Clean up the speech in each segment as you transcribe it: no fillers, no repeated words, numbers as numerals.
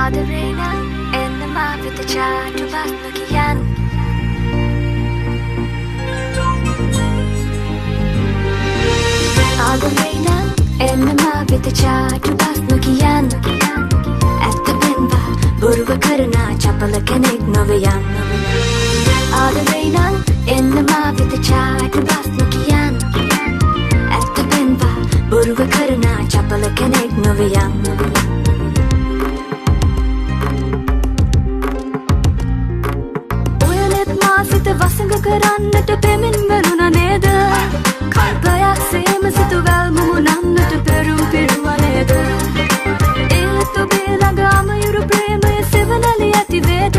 Adarena en the map with the chat to pass again. Adarena en the map with the chat to pass again. At the Benba, Burva Karana, Chapala Connect Novayan. Adarena en the map with the chat to pass again. At the Benba, Burva Karana, Chapala Connect Novayan. සිත වසඟ කරන්නට පෙමින් වැළුණ නේද කල්පයක් සේම සිත වැල් මුමුණන්නට පෙරුම් පිරුව නේද ඒත් ඔබේ ළඟ අමයුරු ප්‍රේමය සෙවනලි ඇති වේද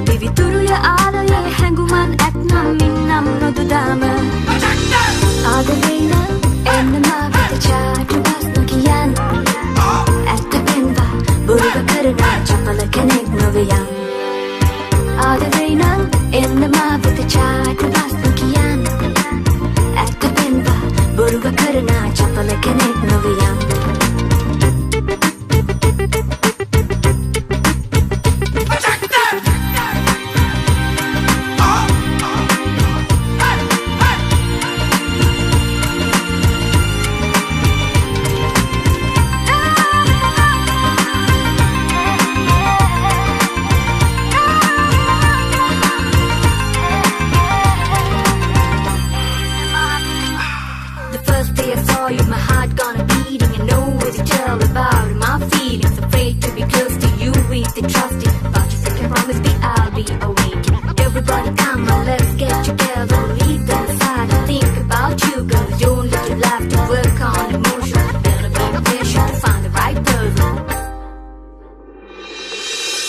පිවිතුරුය ආලයේ හැඟුමන් ඇත්නම් මින්නම් නොදුදාම ආදරේන එන්න මා වෙත චාටු බස්න කියන්න ඇත්ත පෙන්වා බොරුව කරන චපල කෙනෙක් නොවියන් ආදරේන එන්න මා වෙත චාටු බස්න කියන්න ඇත්ත පෙන්වා බොරුව කරන චපල කෙනෙක් නොවියන් My heart gonna beating and know what to tell about my feelings. Afraid to be close to you with the trusting. But you said you promise me I'll be awake. Everybody come on, let's get together. Leave them aside and think about you, girl. Don't let your life to work on emotion. Better be patient to find the right person.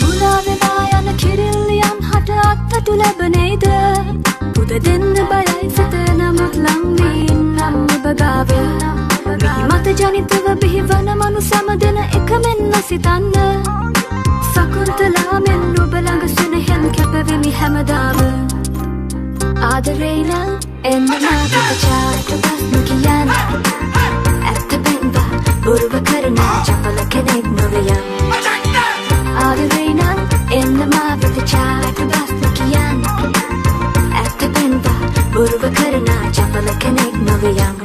මුලාවෙලා යන කිරිල්ලියන් හට අත්තටු ලැබනේද පුද දෙන්න බයයි සිත නමුත් ලංවී නම් ඔබ ගාවෙන් මත ජනිතව බිහිවන මනු සමදෙන එක මෙන්න සිතන්න සකුන්තලා මෙන් ඔබ ළඟ සෙනෙහෙන් කැපවෙමි හැමදාම ආදරේන එන්න මා වෙත චාටු බස්න කියන්න ඇත්ත පෙන්වා බොරුව කරන චපල කෙනෙක් නොවියන් ආදරේන එන්න මා වෙත චාටු බස්න කියන්න ඇත්ත පෙන්වා බොරුව කරන චපල කෙනෙක් නොවියන්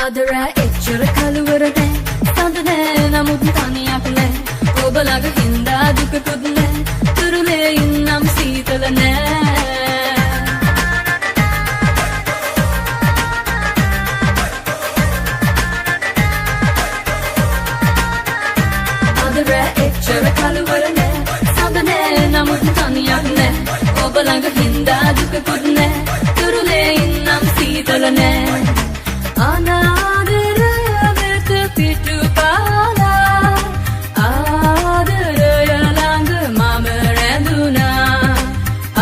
අදරා එච්චර කලවර නෑ සඳ නෑ නමුත් තනියක් නෑ ඔබලග හින්දා දුකකුත් නෑ තුරුලේ ඉන්නම් සීතල නෑ අදරා එච්චර කලවර නෑ සඳ නෑ නමුත් තනියක් නෑ ඔබලග හින්දා දුකකුත් නෑ තුරුලේ ඉන්නම් සීතල නෑ අනාදරය වෙත පිටු පාලා ආදරය ළඟ මම රැඳුණා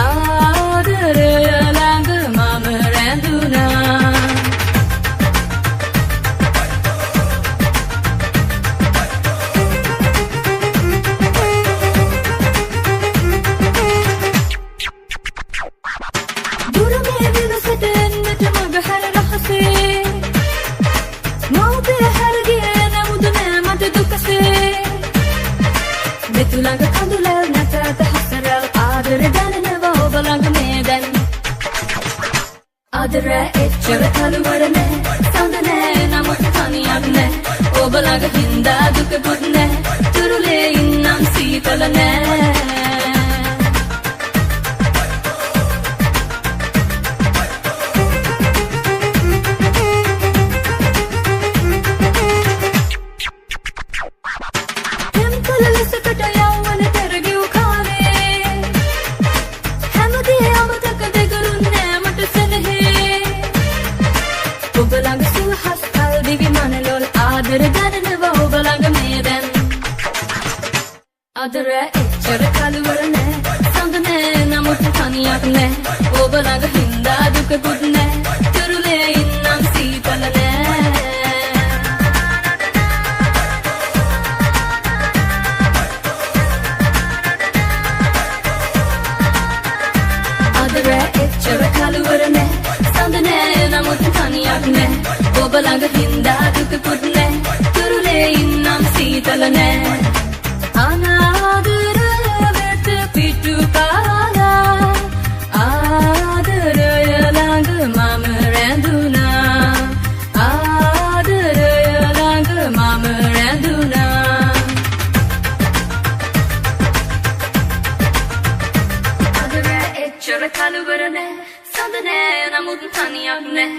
ආදරය ළඟ මම රැඳුණා දුර මේ දිවසට එන්නට මග හැර රහසේ මෙතුළඟ කඳුලල් නැතත හසරල් ආදර දැනෙනවා ඔබ ළඟ මේ දැන් ආදර එච්චර කලවර නෑ සඳ නෑ නමුත් තනියක් නෑ ඔබ ළඟ හින්දා දුකකුත් නෑ තුරුලේ ඉන්නම් සීතල නෑ අදර එච්චර කලවර නෑ සඳ නෑ නමුත් තනියක් නෑ ඔබ ළඟ හින්දා දුකකුත් නෑ තුරුලේ ඉන්නම් සීතල නෑ අදර එච්චර කලවර නෑ සඳ නෑ නමුත් තනියක් නෑ ඔබ ළඟ හින්දා දුකකුත් නෑ තුරුලේ ඉන්නම් සීතල නෑ අනාදරය වෙත පිටු පාලා ආදරය ළඟ මම රැඳුණා ආදරය ළඟ මම රැඳුණා අදර එච්චර කලවර නෑ සඳ නෑ නමුත් තනියක් නෑ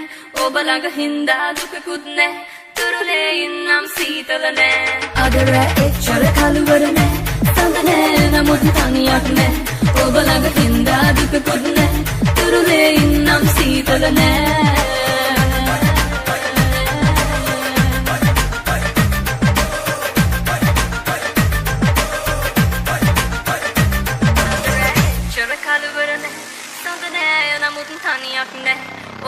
ඔබ ළඟ හින්දා දුකකුත් නෑ තුරුලේ ඉන්නම් සීතල නෑ අදර එච්චර කලවර නෑ සඳ නෑ නමුත් තනියක් නෑ ඔබ ළඟ හින්දා දුකකුත් නෑ තුරුලේ ඉන්නම් සීතල නෑ තනියක් නෑ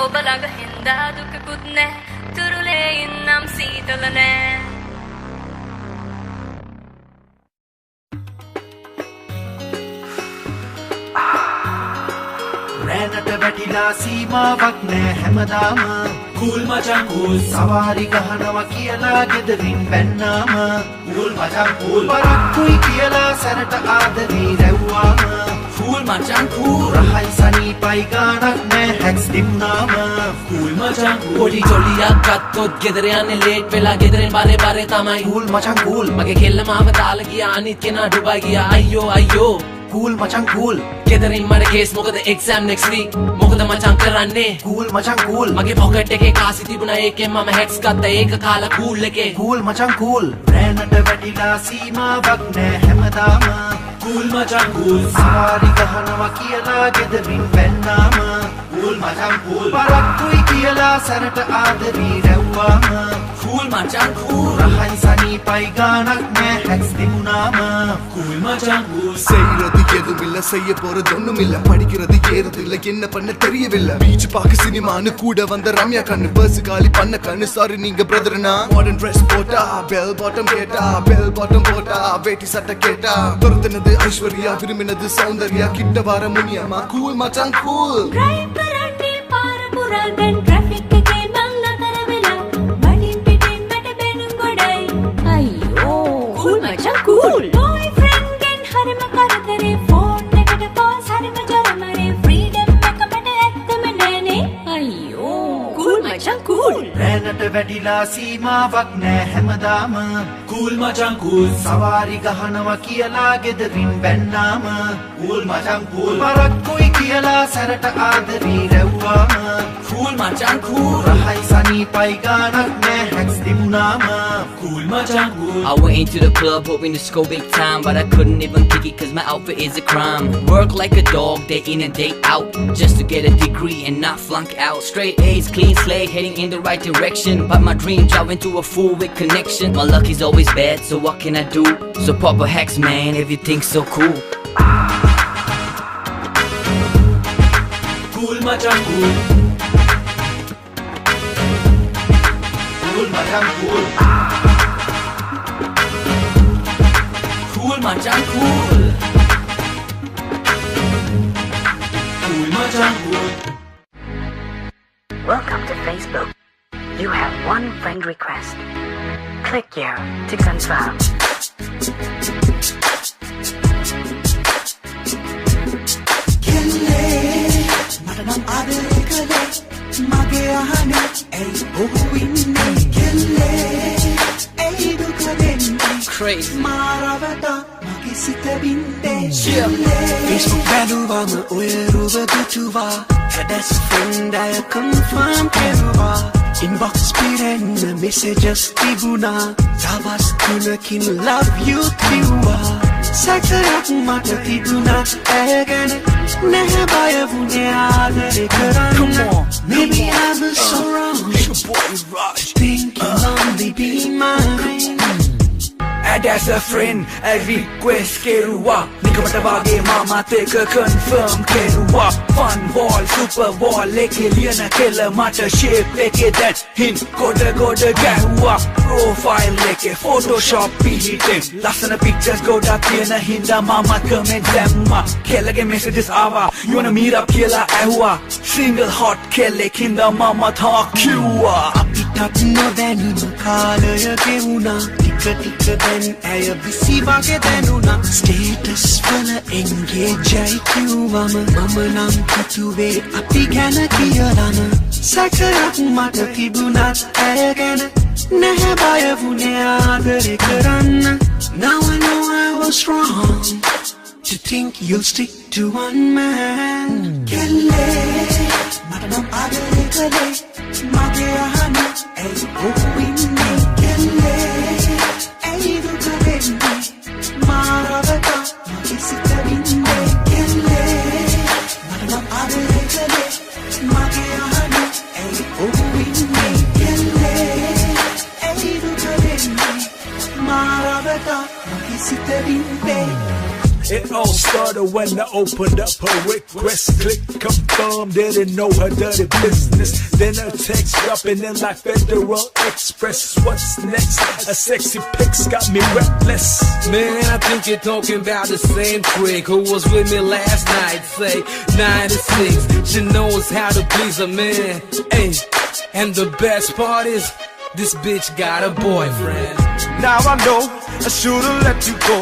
ඔබ ළඟ හින්දා දුකකුත් නෑ තුරුලේ ඉන්නම් සීතල නෑ රැනට වැටිලා සීමාවක් නෑ හැමදාම කූල් මචං කූල් සවාරි ගහනවා කියලා ගෙදරින් බැන්නාම කූල් මචං කූල් පරක්කුයි කියලා සැරට ආදරේ රැව්වාම කූල් මචං කූල් රහයි සනීපයි ගානක් නෑ හැක්ස් දිම්නාම කූල් මචං කූල් පොඩි ජොලියක් ගත්තොත් ගෙදර යන්නේ ලේට් වෙලා ගෙදරින් බරේ බරේ තමයි කූල් මචං කූල් මගේ කෙල්ල මාව දාලා ගියා අනිත් කෙනා ඩුබයි ගියා අයියෝ අයියෝ Cool මචං cool ගෙදරින් මට කේස් මොකද exam next week මොකද මචං කරන්නේ cool මචං cool මගේ pocket එකේ කාසි තිබුණා ඒකෙන් මම hacks ගත්තා ඒක කාලා cool එකේ cool මචං cool රැනට වැටිලා සීමාවක් නෑ හැමදාම cool මචං cool සාරි ගහනවා කියලා ගෙදරින් බැන්නාම cool මචං cool පරක්කුයි කියලා සැරට ආදරේ රැව්වාම cool මචං cool රහයි සනීපයි ගානක් නෑ hacks දිමුනාම cool මචං cool செய்யறது எதுவில்ல செய்ய போறது ஒண்ணுமில்ல படிக்கிறது ஏறது இல்ல என்ன பண்ண தெரியவில்லை பீச் பார்க்க சினிமான்னு கூட வந்த ரம்யா கண்ணு பஸ் காலி பண்ண கண்ணு சாரி நீங்க பிரதர்னா மாடர்ன் ட்ரெஸ் போட்டா பெல் பாட்டம் போட்டா வேட்டி சட்டை கேட்டா துரத்துனது ஐஸ்வர்யா விரும்பினது சௌந்தர்யா கிட்ட வர முனியம்மா கூல் மச்சான் கூல் සැරට වැඩිලා සීමාවක් නෑ හැමදාම cool මචං cool සවාරි ගහනවා කියලා ගෙදරින් බැන්නාම cool මචං cool පරක්කුයි කියලා සැරට ආදරී රැව්වාම cool මචං cool රහයි සනීපයි ගානක් නෑ හැක්ස් දිමුනාම cool මචං cool I went into the club hoping to score big time, but I couldn't even kick it cause my outfit is a crime. Work like a dog, day in and day out, just to get a degree and not flunk out. Straight A's, clean slate, heading in the right direction. But my dream drive into a full with connection. My luck is always bad, so what can I do? So Papa Hacks, man, everything's so cool. Cool macam cool. Cool macam cool. Cool macam cool. Cool macam cool. Welcome to Facebook. You have one friend request. Click here to confirm. Crazy. Facebook බැලුවම ඔය රුව දුටුවා That's a friend I confirm කෙරුවා Inbox පිරෙන්න messages තිබුණා දවස් 3කින් love you කිව්වා සැකයක් මට තිබුණත් ඇය ගැන නැහැ බය වුණේ ආදරේ කරන්න Maybe I was so wrong Think you'll only be mine And as a friend, I request keruwa Nikamata wage mamat eka confirm keruwa Fun wall, super wall leke liyana kela mata shape leke then hin goda gahuwa Profile leke Photoshop pihiten Lasana pictures goda tiyana hinda mama comment damma Kelage messages awa You wanna meet up kiyala ahuwa Single hot kelek hinda mama tha kiwwa අපිටත් නොදැනුම කාලය ගෙවුණා ටික දැන් ඇය busy වගේ දැනුණා status වල එන්ගේජයි කිව්වම මම නම් හිතුවේ අපි ගැන කියලාම සැකයක් මට තිබුණත් ඇය ගැන නැහැ බය වුණේ ආදරේ කරන්න Now I know I was wrong To think you'll stick to one man කෙල්ලේ මට නම් ආදරේ කළේ මගේ අහන ඇයි ඔහුින්නේ කෙල්ලේ ඇයි දුක වෙන්නේ මාරවත මගේ සිත වින්නේ කෙල්ලේ මට නම් ආදරේ කළේ මගේ අහන ඇයි ඔහුින්නේ කෙල්ලේ ඇයි දුක වෙන්නේ මාරවත මගේ සිත වින්නේ It all started when I opened up her request. Click confirm, didn't know her dirty business. Then her text dropping in like Federal Express. What's next? A sexy pics got me breathless. Man, I think you're talking about the same trick who was with me last night. Say 96, she knows how to please a man. Hey, and the best part is this bitch got a boyfriend. Now I know I should've let you go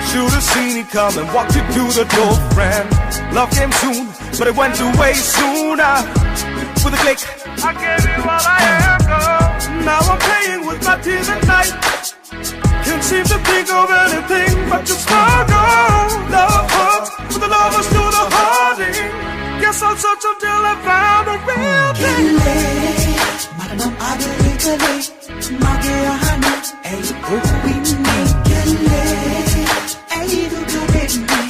Should've seen it come and walked you through the door, friend Love came soon, but it went away sooner With a click, I gave you all I am, girl Now I'm playing with my tears at night Can't seem to think of anything but your smile, girl Love hurts, but the love is still the harding Guess I'll search until I found a real thing මට නම් ආදරේ කළේ මගේ අහන ඇයි ඔහුින්නේ කෙල්ලේ ඇයි දුක වෙන්නේ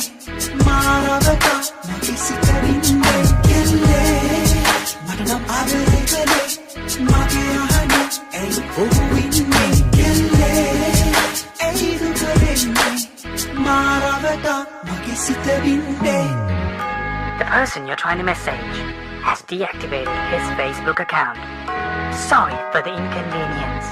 මාරවත මගේ සිත වින්නේ කෙල්ලේ මට නම් ආදරේ කළේ මගේ අහන ඇයි ඔහුින්නේ කෙල්ලේ ඇයි දුක වෙන්නේ මාරවත මගේ සිත වින්නේ The person you're trying to message has deactivated his Facebook account. Sorry for the inconvenience.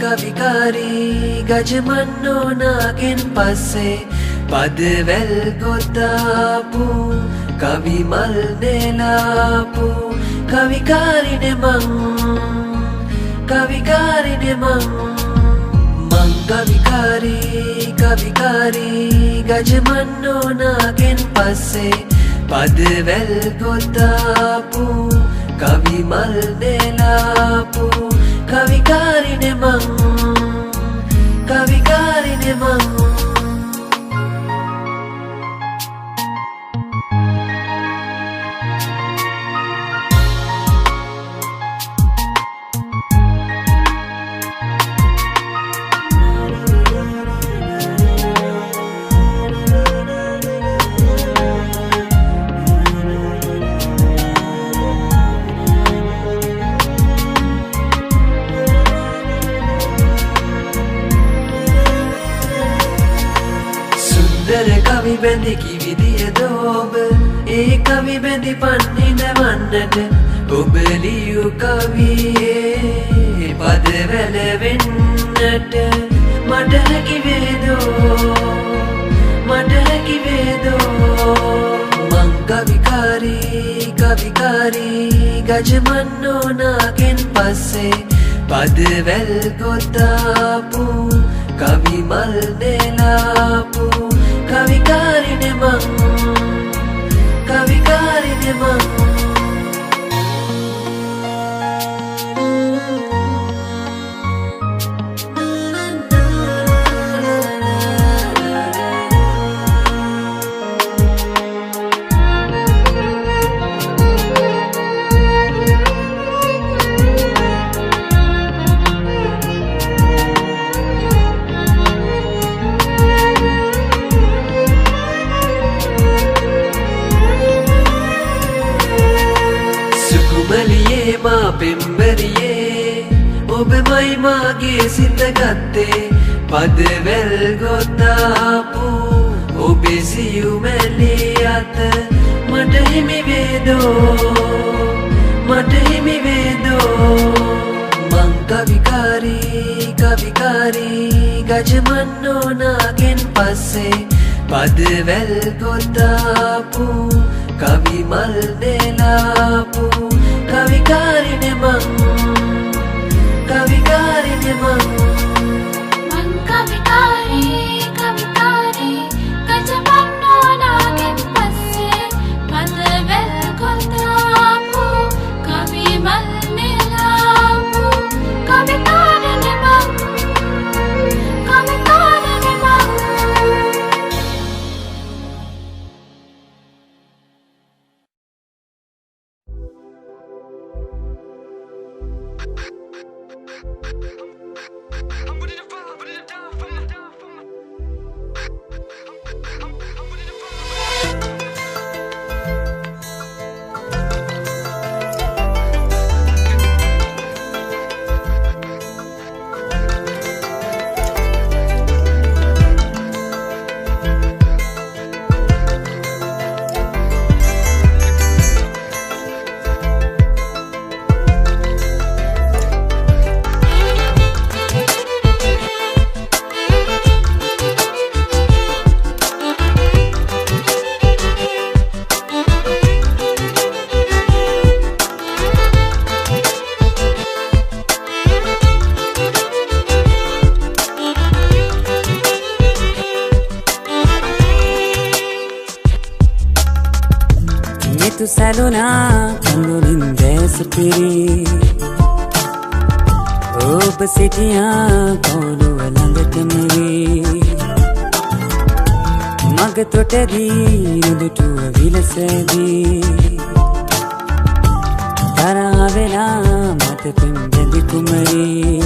කවිකාරී ගජමන්නෝ නාගෙන් පස්සේ පදවැල් ගොතාපු කවිමල් නෙලාපු කවිකාරිනේ මං කවිකාරී ගජමන්නෝ නාගෙන් පස්සේ පදවැල් ගොතාපු කවිමල් නෙලාපු කවිකාරිනේ මං කවි බැඳි කිවිදියද ඔබ ඒ කවි බැඳි පන්නිනවන්නට ඔබ ලියු කවියේ පදවැල වෙන්නට මට හැකි වේදෝ මං කවිකාරී ගජමන්නෝ නාගෙන් පස්සේ පදවැල් ගොතාපු කවිමල් නෙලාපු කවිකාරිනේ මං මා පෙම්බරියේ ඔබමයි මාගේ සිත ගත්තේ පදවැල් ගොතාපු ඔබේ සියුමැලි අත මට හිමි වේදෝ මං කවිකාරී ගජමන්නෝ නාගෙන් පස්සේ පදවැල් ගොතාපු කවිමල් නෙලාපු කවිකාරිනේ මං කවිකාරී ගජමන්නෝ නාගෙන් පස්සේ පදවැල් ගොතාපු කවිමල් නෙලාපු කවිකාරිනේ මං Salona kandurin desapiri ඔබ සිටියා කවුළුව ළඟටම වී මග තොටදී උදුටුව විලසදී තරහ වෙලා මට පෙම් බැඳි කුමරී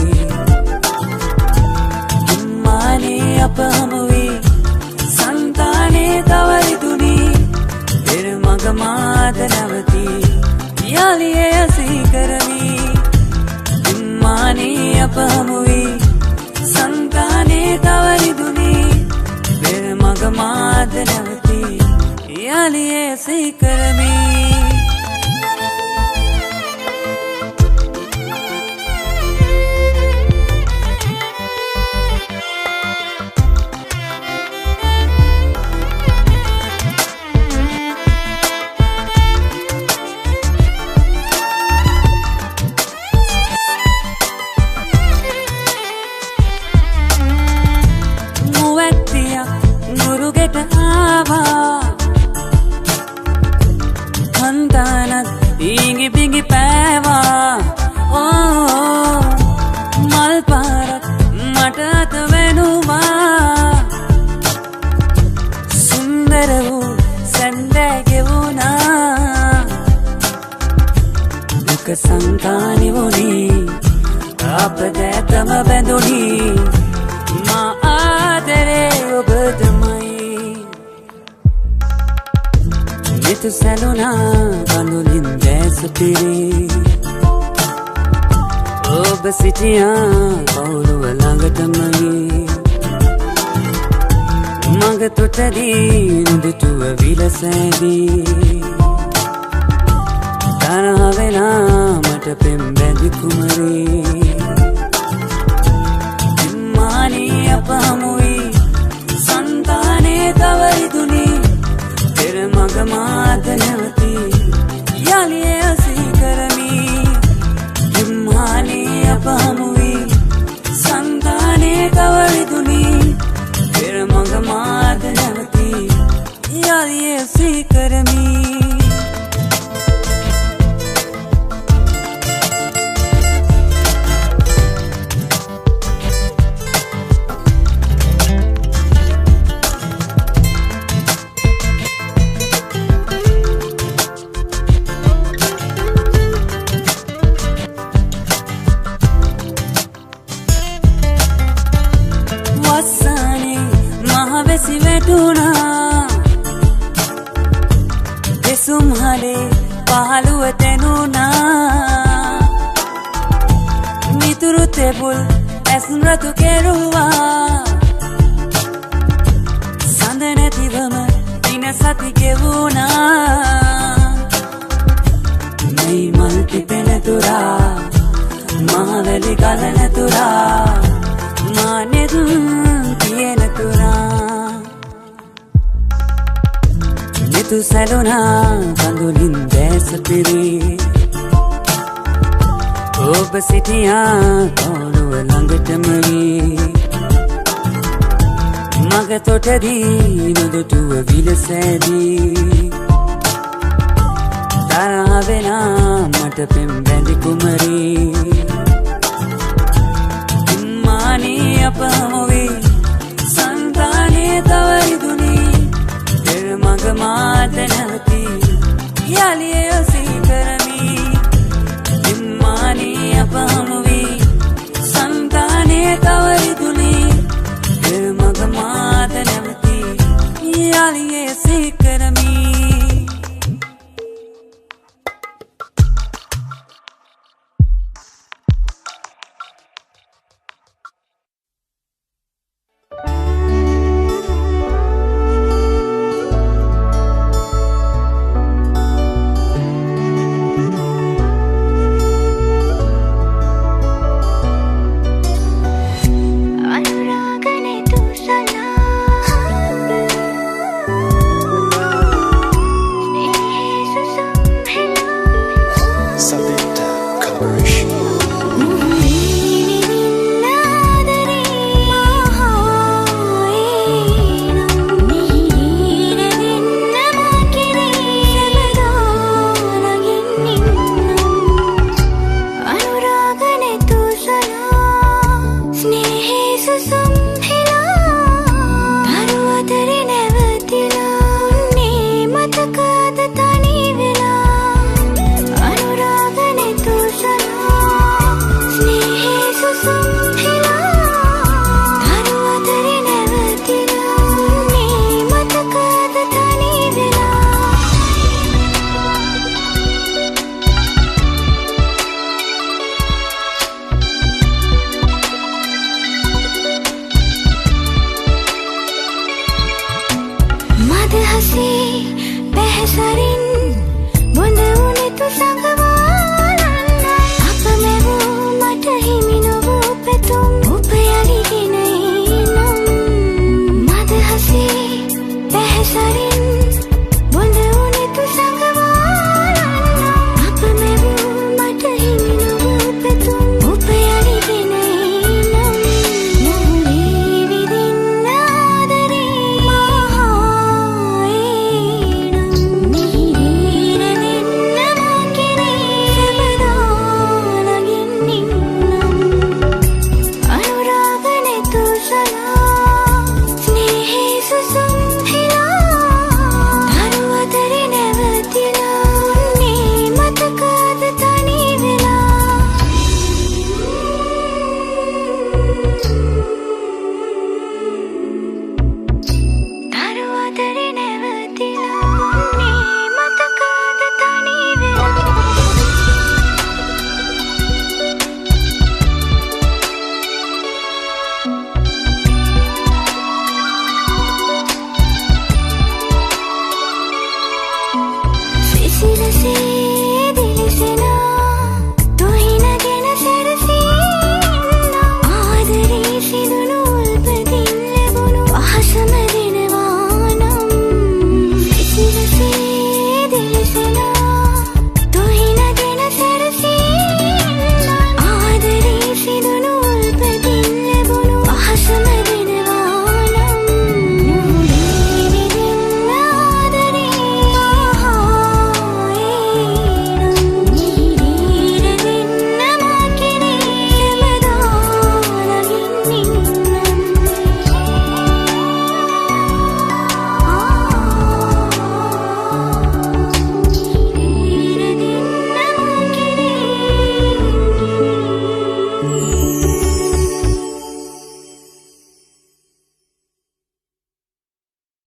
මානේ අප හමු වී සංතානේ තවරිදුනී පෙර මග මාද නවතී යාලියේ ඇසී කරමී මානේ අප හමු වී සංතානේ තවරිදුනී පෙර මග මාද නවතී යාලියේ ඇසී කරමී ගානක් ඊඟි පිඟි පෑවා මල් පාරක් මට අත වෙනුවා සුන්දර වූ සැන්දෑ ගෙවුණා දුක සංකානි වුණී අපදැතම බැඳුණි මා ආදරේ ඔබ තමයි නිතු සැලුණා කඳුලින් දැස පිරී ඔබ සිටියා කවුරුව ළඟටමයි මඟ තොටදී නුදුටුව විලසැදී තරහ වෙලා මට පෙම් බැඳි කුමරී මානී අප හමුයි සංතානේ තවරිදුනි පෙර මග මාත නැවති යලිය අසී කරමි මානී අප හමුයි සංතානේ තවරිදුනි පෙර මග මාත නැවති යලිය අසී කරමි දෙසුම්හලේ පහළුව තැනුණා මිතුරු තෙබුල් ඇසුම් රතු කෙරුවා සඳ නැතිවම දින සති ගෙවුණා මේ මල් පිපෙන තුරා මහවැලි ගල නැතුරා මා නෙදුම් තියෙන තුරා නිතු සැලුණා කඳුලින් දැස පිරී ඔබ සිටියා කවුරුව ළඟටම වී මග තොටදී නොදුටුව විලසැදී තරහ වෙලා මට පෙම් බැඳි කුමරී මානී අප හමුවී සංතානේ තවරිදුනි පෙර මග මාත නැවති යලිය යොසී කරමි මානී අප හමුවී